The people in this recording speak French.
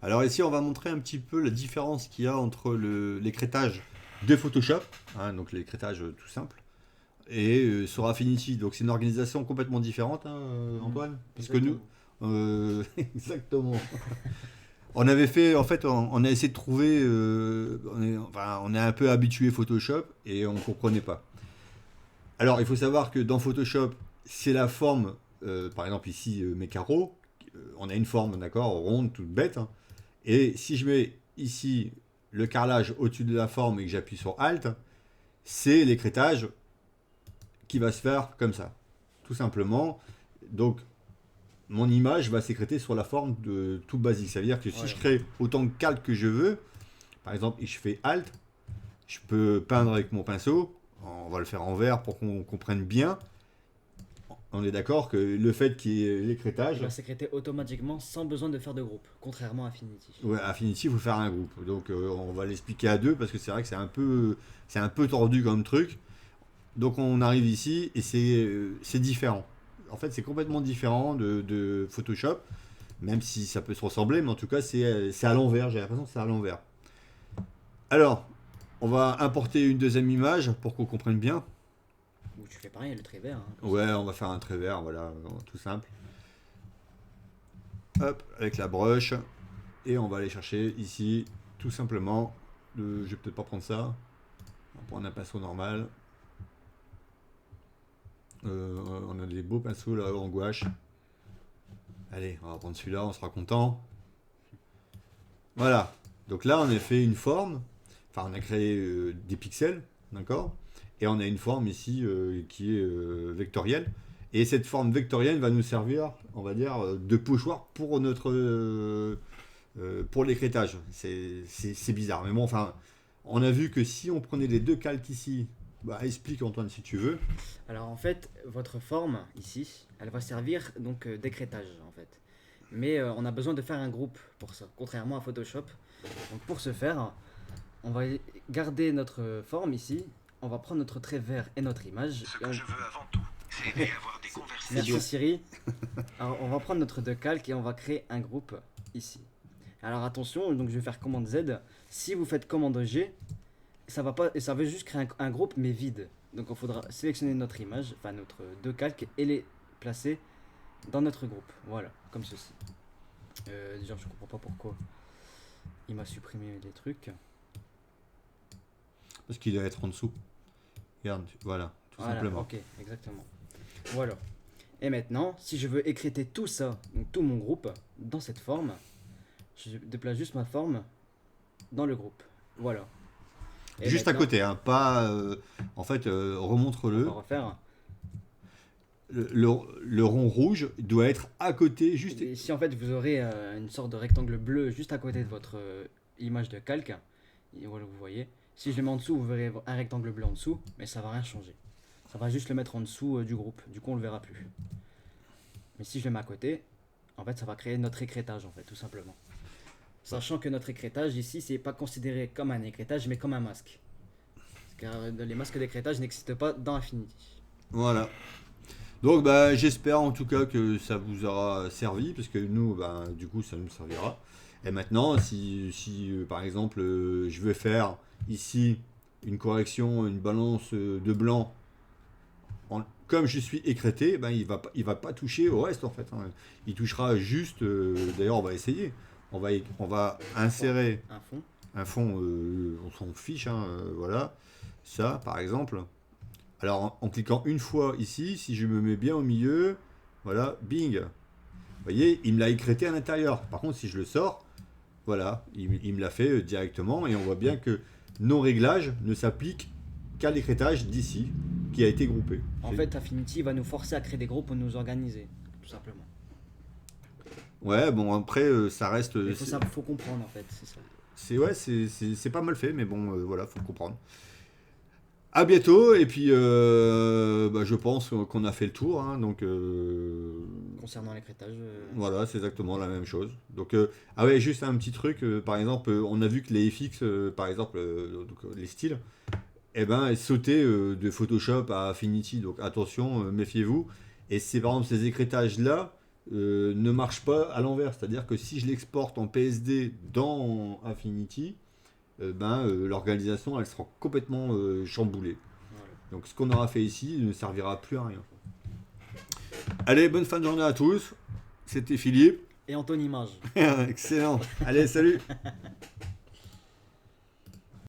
Alors ici, on va montrer un petit peu la différence qu'il y a entre l'écrétage de Photoshop, hein, donc l'écrétage tout simple, et sur Affinity. Donc c'est une organisation complètement différente, hein, Antoine, parce que nous, Exactement. exactement. On avait fait, en fait, on a essayé de trouver, on est un peu habitué Photoshop et on comprenait pas. Alors il faut savoir que dans Photoshop, c'est la forme, par exemple ici mes carreaux, on a une forme, d'accord, ronde, toute bête, hein. Et si je mets ici le carrelage au-dessus de la forme et que j'appuie sur Alt, c'est l'écrétage qui va se faire comme ça. Tout simplement. Donc, mon image va s'écréter sur la forme de tout basique. Ça veut dire que si je Voilà. crée autant de calques que je veux, par exemple, et je fais Alt, je peux peindre avec mon pinceau. On va le faire en vert pour qu'on comprenne bien. On est d'accord que le fait qu'il y ait Il l'écrétage, va sécréter automatiquement sans besoin de faire de groupe, contrairement à Affinity. ouais, Affinity, il faut faire un groupe. Donc on va l'expliquer à deux parce que c'est vrai que c'est un peu tordu comme truc. Donc on arrive ici et c'est différent. En fait, c'est complètement différent de Photoshop, même si ça peut se ressembler, mais en tout cas, c'est à l'envers. J'ai l'impression que c'est à l'envers. Alors, on va importer une deuxième image pour qu'on comprenne bien. Ou tu fais pareil, le trait vert, hein, comme ça. Ouais, on va faire un trait vert, voilà, tout simple. Hop, avec la broche. Et on va aller chercher ici, tout simplement. Je vais peut-être pas prendre ça. On va prendre un pinceau normal. On a des beaux pinceaux là en gouache. Allez, on va prendre celui-là, on sera content. Voilà. Donc là, on a fait une forme. Enfin, on a créé des pixels, d'accord. Et on a une forme ici qui est vectorielle. Et cette forme vectorielle va nous servir, on va dire, de pochoir pour notre pour l'écrétage. C'est bizarre. Mais bon, enfin, on a vu que si on prenait les deux calques ici, bah explique Antoine si tu veux. Alors en fait, votre forme ici, elle va servir donc d'écrétage en fait. Mais on a besoin de faire un groupe pour ça, contrairement à Photoshop. Donc pour ce faire, on va garder notre forme ici, on va prendre notre trait vert et notre image. Ce Et que je veux avant tout, c'est aimer à avoir des C'est Merci bien. conversations. Siri. Alors on va prendre notre deux calques et on va créer un groupe ici. Alors attention, donc je vais faire commande Z. Si vous faites commande G, ça va pas, ça veut juste créer un groupe mais vide. Donc il faudra sélectionner notre image, enfin notre deux calques et les placer dans notre groupe. Voilà, comme ceci. Déjà je comprends pas pourquoi il m'a supprimé les trucs. Parce qu'il doit être en dessous. Regarde, voilà, tout Voilà, simplement. ok, exactement. Voilà. Et maintenant, si je veux écréter tout ça, donc tout mon groupe, dans cette forme, je déplace juste ma forme dans le groupe. Voilà. Et Juste à maintenant, côté, hein, pas. En fait, on va remontre-le. refaire. Le rond rouge doit être à côté, juste. Ici, en fait, vous aurez une sorte de rectangle bleu juste à côté de votre image de calque. Et voilà, vous voyez. Si je le mets en dessous, vous verrez un rectangle bleu en dessous, mais ça va rien changer. Ça va juste le mettre en dessous du groupe. Du coup, on le verra plus. Mais si je le mets à côté, en fait, ça va créer notre écrétage, en fait, tout simplement. Sachant que notre écrétage ici, c'est pas considéré comme un écrétage, mais comme un masque. Car les masques d'écrétage n'existent pas dans Affinity. Voilà. Donc, bah, j'espère en tout cas que ça vous aura servi, parce que nous, bah, du coup, ça nous servira. Et maintenant, si par exemple, je veux faire ici une correction, une balance de blanc, comme je suis écrété, ben, il va pas toucher au reste en fait, hein. Il touchera juste, d'ailleurs, on va essayer. On va insérer Un fond. un fond, on s'en fiche, hein, voilà. Ça, par exemple. Alors, en cliquant une fois ici, si je me mets bien au milieu, voilà, bing. Vous voyez, il me l'a écrété à l'intérieur. Par contre, si je le sors, voilà, il me l'a fait directement et on voit bien que nos réglages ne s'appliquent qu'à l'écrétage d'ici, qui a été groupé. En fait, Affinity va nous forcer à créer des groupes pour nous organiser, tout simplement. Ouais, bon, après, ça reste. Mais faut comprendre, en fait, c'est ça. Ouais, c'est pas mal fait, mais bon, voilà, faut comprendre. À bientôt, et puis bah, je pense qu'on a fait le tour, hein, donc Concernant l'écrétage, voilà, c'est exactement la même chose. Donc, ah ouais, juste un petit truc, par exemple, on a vu que les FX, par exemple, donc, les styles, eh ben, elles sautaient de Photoshop à Affinity, donc attention, méfiez-vous. Et c'est par exemple ces écrétages-là ne marche pas à l'envers. C'est-à-dire que si je l'exporte en PSD dans Affinity, l'organisation elle sera complètement chamboulée. Voilà. Donc ce qu'on aura fait ici ne servira plus à rien. Allez, bonne fin de journée à tous. C'était Philippe. Et en ton image. Excellent. Allez, salut.